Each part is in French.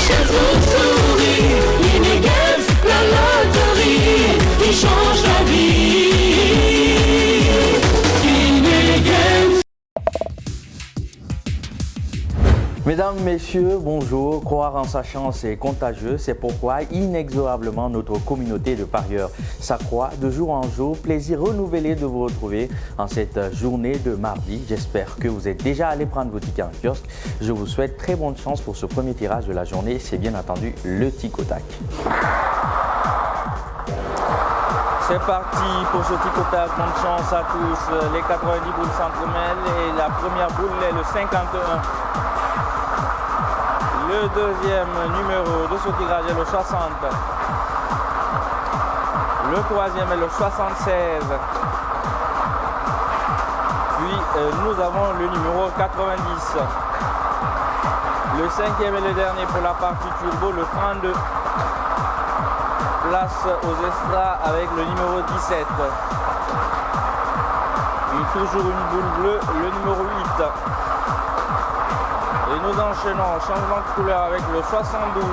richesse vous sourit. Guinegames, la loterie qui change la vie. Guinegames. Mesdames, Messieurs, bonjour. Croire en sa chance est contagieux. C'est pourquoi inexorablement notre communauté de parieurs s'accroît de jour en jour. Plaisir renouvelé de vous retrouver en cette journée de mardi. J'espère que vous êtes déjà allé prendre vos tickets en kiosque. Je vous souhaite très bonne chance pour ce premier tirage de la journée. C'est bien entendu le tic au tac. C'est parti pour ce tic au tac. Bonne chance à tous. Les 90 boules s'entremêlent et la première boule est le 51. Le deuxième numéro de ce tirage est le 60. Le troisième est le 76. Puis nous avons le numéro 90. Le cinquième et le dernier pour la partie turbo, le 32. Place aux extras avec le numéro 17. Et toujours une boule bleue, le numéro 8. Et nous enchaînons, changement de couleur avec le 72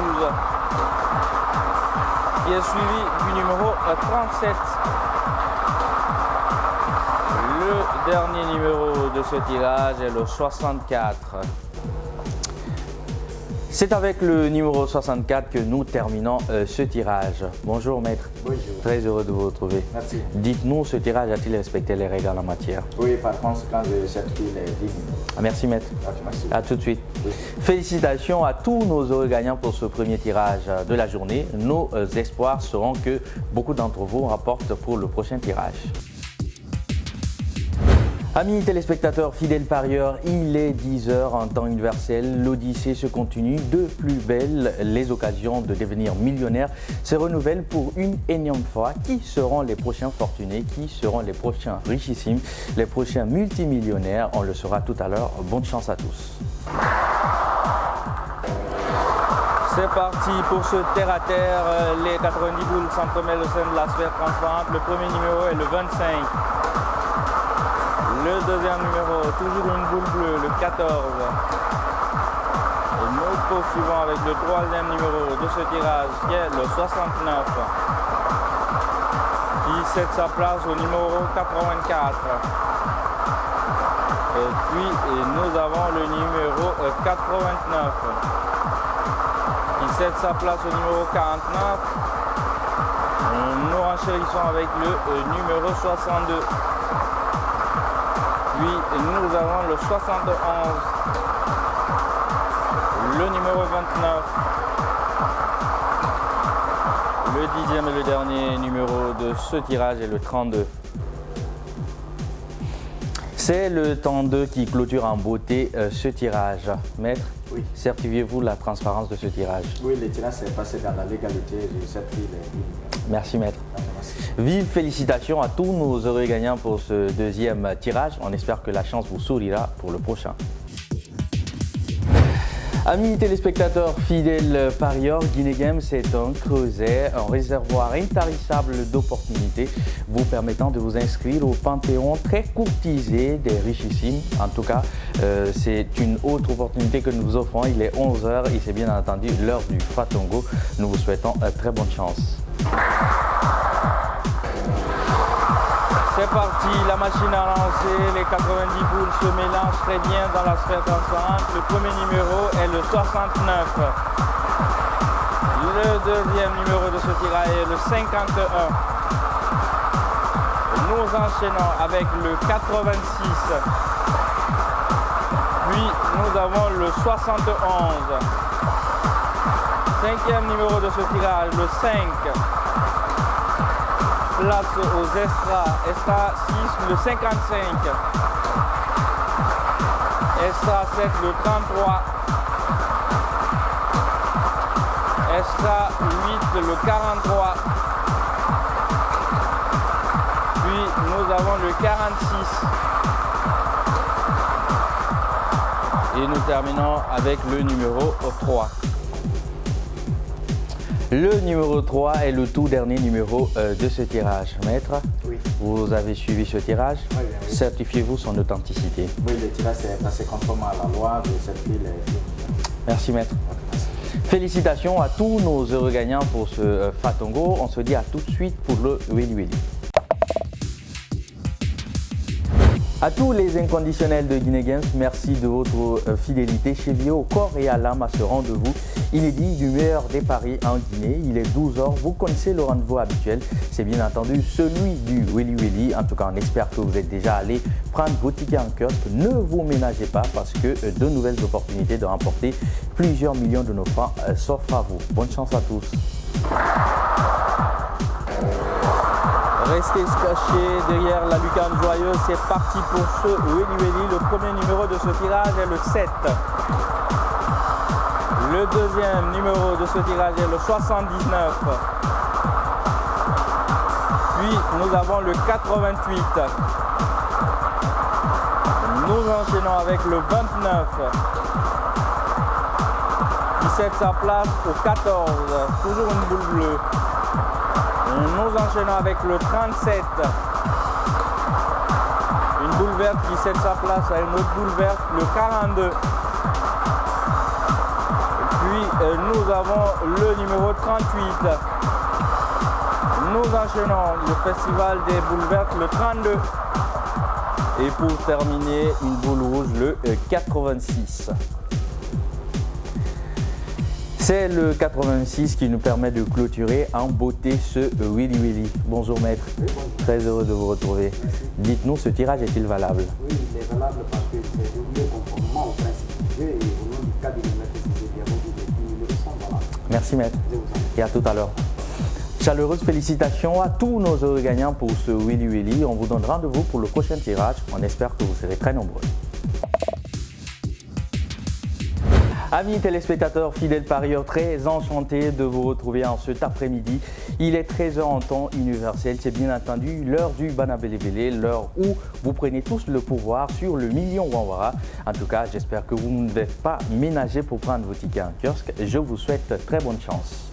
qui est suivi du numéro 37. Le dernier numéro de ce tirage est le 64. C'est avec le numéro 64 que nous terminons ce tirage. Bonjour maître. Bonjour. Très heureux de vous retrouver. Merci. Dites-nous, ce tirage a-t-il respecté les règles en la matière? Oui, par conséquent, je certifie les 10 minutes. Merci maître. Merci. À tout de suite. Oui. Félicitations à tous nos heureux gagnants pour ce premier tirage de la journée. Nos espoirs seront que beaucoup d'entre vous rapportent pour le prochain tirage. Amis téléspectateurs, fidèles parieurs, il est 10h en temps universel. L'Odyssée se continue. De plus belle, les occasions de devenir millionnaire se renouvellent pour une énième fois. Qui seront les prochains fortunés? Qui seront les prochains richissimes? Les prochains multimillionnaires? On le saura tout à l'heure. Bonne chance à tous. C'est parti pour ce terre-à-terre. Les 90 boules s'entremêlent au sein de la sphère transparente. Le premier numéro est le 25. Le deuxième numéro, toujours une boule bleue, le 14. Et nous poursuivons avec le troisième numéro de ce tirage qui est le 69. Qui cède sa place au numéro 84. Et puis nous avons le numéro 89. Qui cède sa place au numéro 49. Nous renchérissons avec le numéro 62. Puis nous avons le 71, le numéro 29, le 10e et le dernier numéro de ce tirage est le 32. C'est le 32 qui clôture en beauté ce tirage. Maître, oui. Certifiez-vous la transparence de ce tirage? Oui, le tirage s'est passé dans la légalité, je certifie les 10 minutes. Merci maître. Merci. Vive félicitations à tous nos heureux gagnants pour ce deuxième tirage. On espère que la chance vous sourira pour le prochain. Amis téléspectateurs, fidèles parieurs, Guinegames c'est un creuset, un réservoir intarissable d'opportunités vous permettant de vous inscrire au panthéon très courtisé des richissimes. En tout cas, c'est une autre opportunité que nous vous offrons. Il est 11h et c'est bien entendu l'heure du Fatongo. Nous vous souhaitons très bonne chance. C'est parti, la machine a lancé, les 90 boules se mélangent très bien dans la sphère transparente. Le premier numéro est le 69. Le deuxième numéro de ce tirage est le 51. Nous enchaînons avec le 86. Puis nous avons le 71. Cinquième numéro de ce tirage, le 5. Place aux extra 6, le 55. Extra 7, le 33. Extra 8, le 43. Puis nous avons le 46. Et nous terminons avec le numéro 3. Le numéro 3 est le tout dernier numéro de ce tirage. Maître, Oui. vous avez suivi ce tirage. Oui, oui. Certifiez-vous son authenticité. Oui, le tirage s'est passé conformément à la loi, je certifie les 10 minutes. Merci maître. Merci. Félicitations à tous nos heureux gagnants pour ce Fatongo. On se dit à tout de suite pour le Willy Willy. À tous les inconditionnels de Guinée Games, merci de votre fidélité. Chez Vio, au corps et à l'âme à ce rendez-vous inédit du meilleur des paris en Guinée. Il est 12h, vous connaissez le rendez-vous habituel. C'est bien entendu celui du Willy Willy. En tout cas, on espère que vous êtes déjà allé prendre vos tickets en kiosque. Ne vous ménagez pas parce que de nouvelles opportunités de remporter plusieurs millions de nos francs s'offrent à vous. Bonne chance à tous. Restez cachés derrière la lucarne joyeuse, c'est parti pour ce Willy Willy. Le premier numéro de ce tirage est le 7. Le deuxième numéro de ce tirage est le 79. Puis nous avons le 88. Nous enchaînons avec le 29. Qui cède sa place au 14. Toujours une boule bleue. Nous enchaînons avec le 37. Une boule verte qui cède sa place à une autre boule verte, le 42. Puis nous avons le numéro 38. Nous enchaînons le festival des boules vertes, le 32. Et pour terminer, une boule rouge, le 86. C'est le 86 qui nous permet de clôturer en beauté ce Willy Willy. Bonjour maître, Oui, bonjour. Très heureux de vous retrouver. Dites-nous, ce tirage est-il valable? Oui, il est valable parce que c'est déroulé conformément au principe du jeu et au nom du cabinet de maître Cissé Diabo, les numéros sont valables. Merci maître Je vous en prie. et à tout à l'heure. Chaleureuse félicitations à tous nos heureux gagnants pour ce Willy Willy. On vous donne rendez-vous pour le prochain tirage. On espère que vous serez très nombreux. Amis téléspectateurs, fidèles parieurs, très enchanté de vous retrouver en cet après-midi. Il est 13h en temps universel, c'est bien entendu l'heure du Banabélébélé, l'heure où vous prenez tous le pouvoir sur le million Wanwara. En tout cas, j'espère que vous ne vous êtes pas ménagés pour prendre vos tickets en kiosque. Je vous souhaite très bonne chance.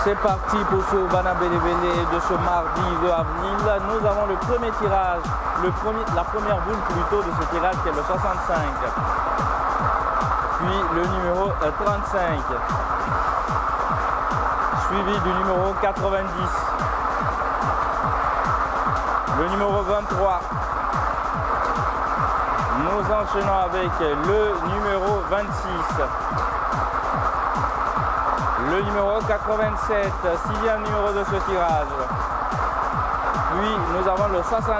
C'est parti pour ce Banabélébélé de ce mardi 2 avril. Nous avons le premier tirage, la première boule plutôt de ce tirage qui est le 65. Puis le numéro 35. Suivi du numéro 90. Le numéro 23. Nous enchaînons avec le numéro 26. Le numéro 87, sixième numéro de ce tirage. Puis nous avons le 75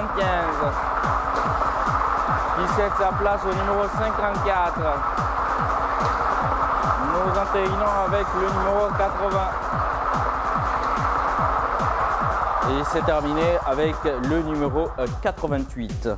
qui cède sa place au numéro 54. Nous entérinons avec le numéro 80. Et c'est terminé avec le numéro 88.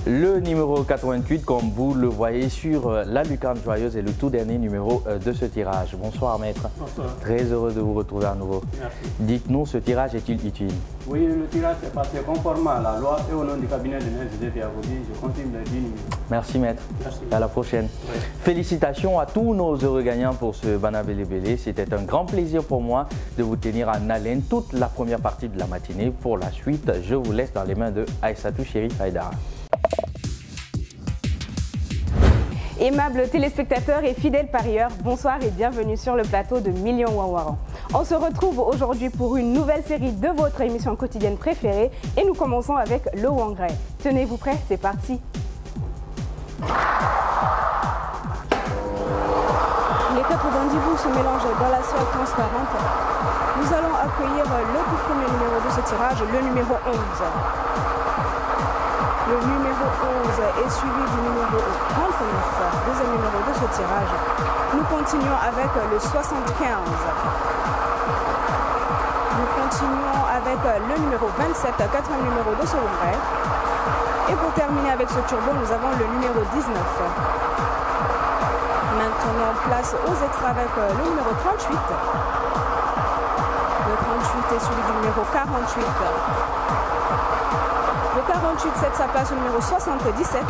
Le numéro 88, comme vous le voyez sur la lucarne joyeuse, est le tout dernier numéro de ce tirage. Bonsoir maître. Bonsoir. Très heureux de vous retrouver à nouveau. Merci. Dites-nous, ce tirage est-il utile? Oui, le tirage est passé conformément à la loi et au nom du cabinet de maître Cissé Diabo, je continue les 10 numéros. Merci maître. Merci. Et à la prochaine. Oui. Félicitations à tous nos heureux gagnants pour ce Banabélébélé. C'était un grand plaisir pour moi de vous tenir en haleine toute la première partie de la matinée. Pour la suite, je vous laisse dans les mains de Aïssatou Chérif Haïdara. Aimables téléspectateurs et fidèles parieurs, bonsoir et bienvenue sur le plateau de Million Wanwara. On se retrouve aujourd'hui pour une nouvelle série de votre émission quotidienne préférée et nous commençons avec le Wangrai. Tenez-vous prêts, c'est parti. Les 90 boules se mélangent dans la sphère transparente. Nous allons accueillir le tout premier numéro de ce tirage, le numéro 11. Le numéro 11 est suivi du numéro 39, deuxième numéro de ce tirage. Nous continuons avec le 75. Nous continuons avec le numéro 27, quatrième numéro de ce Wangrai. Et pour terminer avec ce turbo, nous avons le numéro 19. Maintenant, place aux extras avec le numéro 38. Le 38 est suivi du numéro 48. Le 48 cède sa place au numéro 77.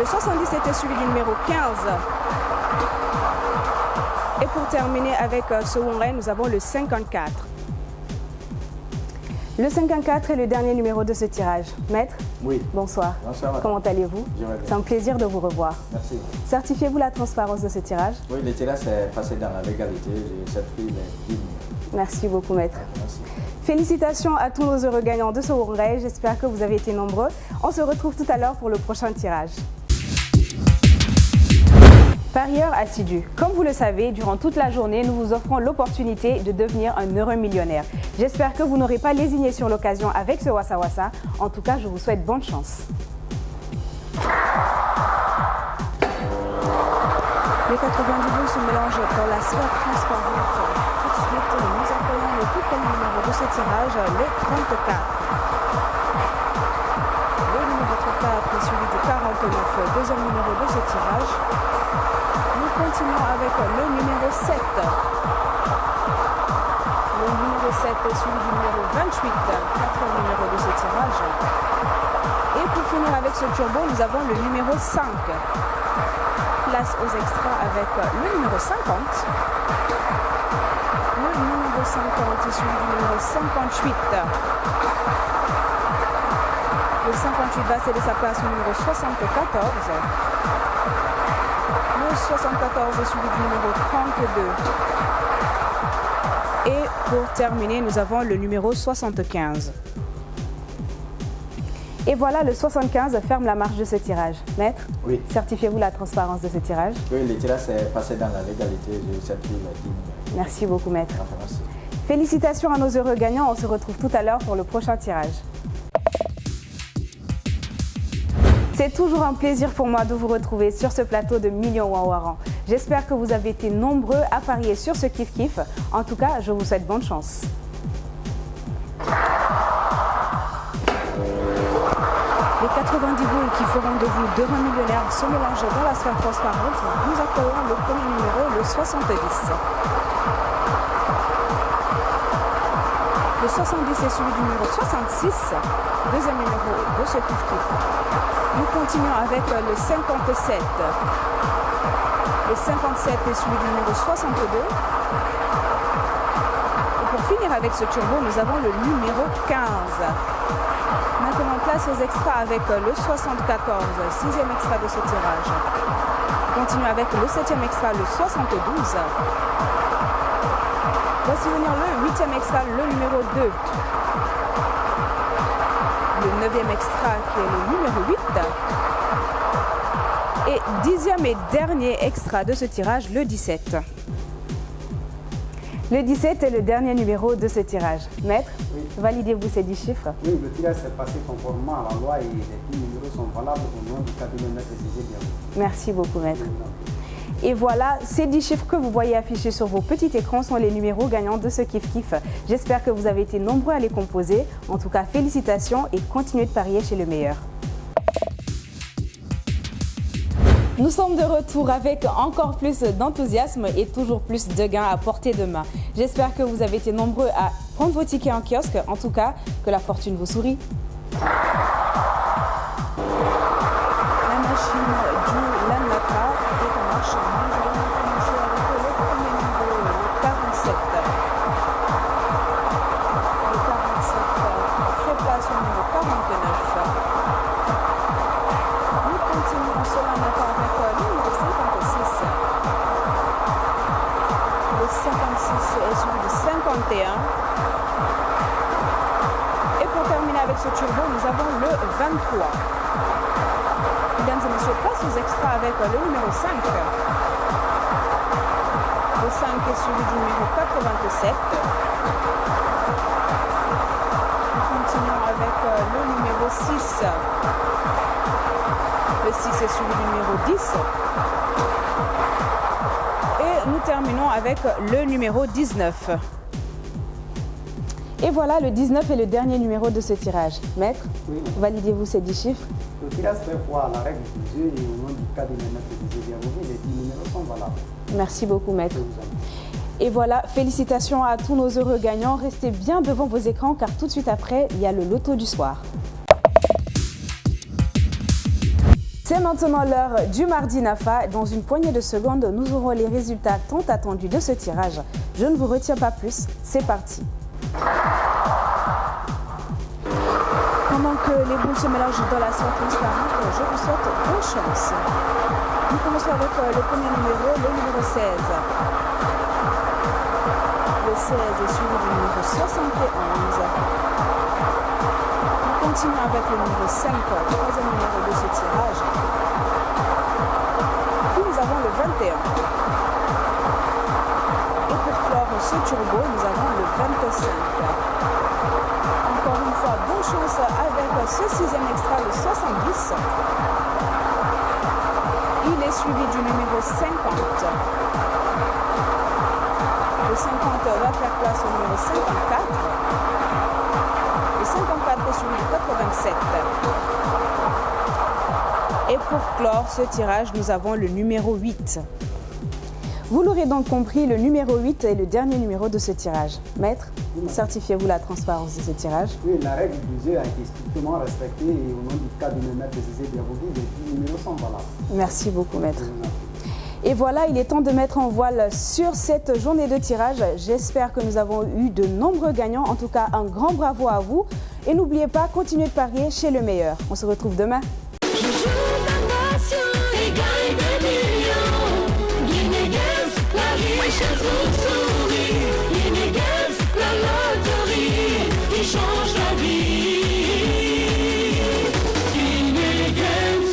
Le 77 est suivi du numéro 15. Et pour terminer avec ce Wangrai, nous avons le 54. Le 54 est le dernier numéro de ce tirage. Maître? Oui. Bonsoir. Bonsoir, madame. Comment allez-vous? Je vais bien. C'est un plaisir de vous revoir. Merci. Certifiez-vous la transparence de ce tirage? Oui, le tirage s'est passé dans la légalité. J'ai certifié les 10 numéros. Merci beaucoup, maître. Merci. Félicitations à tous nos heureux gagnants de ce congrès. J'espère que vous avez été nombreux. On se retrouve tout à l'heure pour le prochain tirage. Parieurs assidus, comme vous le savez, durant toute la journée, nous vous offrons l'opportunité de devenir un heureux millionnaire. J'espère que vous n'aurez pas lésiné sur l'occasion avec ce Wassa Wassa. En tout cas, je vous souhaite bonne chance. Les 90 boules se mélangent dans la sphère transparente. Tout de suite, nous accueillons le tout premier numéro de ce tirage, le 34. Le numéro 34 est celui du 49, deuxième numéro de ce tirage. Nous continuons avec le numéro 7. Le numéro 7 est celui du numéro 28, quatrième numéro de ce tirage. Et pour finir avec ce turbo, nous avons le numéro 5. Place aux extras avec le numéro 50. Le numéro 50 est celui du numéro 58. Le 58 va céder sa place au numéro 74. Le 74 est celui du numéro 32. Et pour terminer, nous avons le numéro 75. Et voilà, le 75 ferme la marche de ce tirage. Maître, Oui. certifiez-vous la transparence de ce tirage? Oui, le tirage s'est passé dans la légalité. J'ai certifié les 10 numéros. Merci beaucoup, maître. Merci. Félicitations à nos heureux gagnants. On se retrouve tout à l'heure pour le prochain tirage. C'est toujours un plaisir pour moi de vous retrouver sur ce plateau de Millions Wawaran. J'espère que vous avez été nombreux à parier sur ce kiff-kiff. En tout cas, je vous souhaite bonne chance. Les 90 boules qui feront de vous d'heureux millionnaires se mélangent dans la sphère transparente. Nous accueillons le premier numéro, le 70. Le 70 est celui du numéro 66, deuxième numéro de ce kiff-kiff. Nous continuons avec le 57. Le 57 est celui du numéro 62. Et pour finir avec ce turbo, nous avons le numéro 15. Maintenant, place aux extras avec le 74, sixième extra de ce tirage. Continue avec le septième extra, le 72. Voici venir le huitième extra, le numéro 2. Le neuvième extra qui est le numéro 8. Et dixième et dernier extra de ce tirage, le 17. Le 17 est le dernier numéro de ce tirage. Maître, Oui. validez-vous ces 10 chiffres? Oui, le tirage s'est passé conformément à la loi et les 10 numéros sont valables au nom du cabinet Maître César Diabo. Merci beaucoup, maître. Et voilà, ces 10 chiffres que vous voyez affichés sur vos petits écrans sont les numéros gagnants de ce kiff-kiff. J'espère que vous avez été nombreux à les composer. En tout cas, félicitations et continuez de parier chez le meilleur. Nous sommes de retour avec encore plus d'enthousiasme et toujours plus de gains à portée de main. J'espère que vous avez été nombreux à prendre vos tickets en kiosque. En tout cas, que la fortune vous sourit. La machine du Lanlaka est en marche. Nous allons commencer avec le premier numéro, le 47. Le 47 fait place au numéro 49. Nous continuons cela maintenant avec le numéro 56. Le 56 est celui du 51. Et pour terminer avec ce turbo, nous avons le 23. Mesdames et messieurs, place aux extras avec le numéro 5. Le 5 est celui du numéro 87. Nous continuons avec le numéro 6. Le 6 est celui du numéro 10. Et nous terminons avec le numéro 19. Et voilà, le 19 est le dernier numéro de ce tirage. Maître, Oui. validez-vous ces 10 chiffres? Le tirage fait foi à la règle du jeu et au nom du cabinet Maître César Diabo, les 10 numéros sont valables. Merci beaucoup, maître. Je vous en prie. Et voilà, félicitations à tous nos heureux gagnants. Restez bien devant vos écrans car tout de suite après, il y a le loto du soir. C'est maintenant l'heure du mardi Nafa. Dans une poignée de secondes, nous aurons les résultats tant attendus de ce tirage. Je ne vous retiens pas plus, c'est parti. Pendant que les boules se mélangent dans la sauce transparente, je vous souhaite bonne chance. Nous commençons avec le premier numéro, le numéro 16. Le 16 est suivi du numéro 71. Nous continuons avec le numéro 5, troisième numéro de ce tirage. Puis nous avons le 21. Et pour clore ce turbo, nous avons le 25. Encore une fois, bonne chance avec ce sixième extra, le 70. Il est suivi du numéro 50. Le 50 va faire place au numéro 54. Le 54 est suivi du 87. Et pour clore ce tirage, nous avons le numéro 8. Vous l'aurez donc compris, le numéro 8 est le dernier numéro de ce tirage. Maître, certifiez-vous la transparence de ce tirage? Oui, la règle du jeu a été strictement respectée et au nom du cabinet maître Zizé Diabobi, les 10 numéros sont valables. Merci beaucoup, maître. Et voilà, il est temps de mettre en voile sur cette journée de tirage. J'espère que nous avons eu de nombreux gagnants. En tout cas, un grand bravo à vous. Et n'oubliez pas, continuez de parier chez le meilleur. On se retrouve demain. Je joue la passion et gagne des millions. Guinée Games, la richesse vous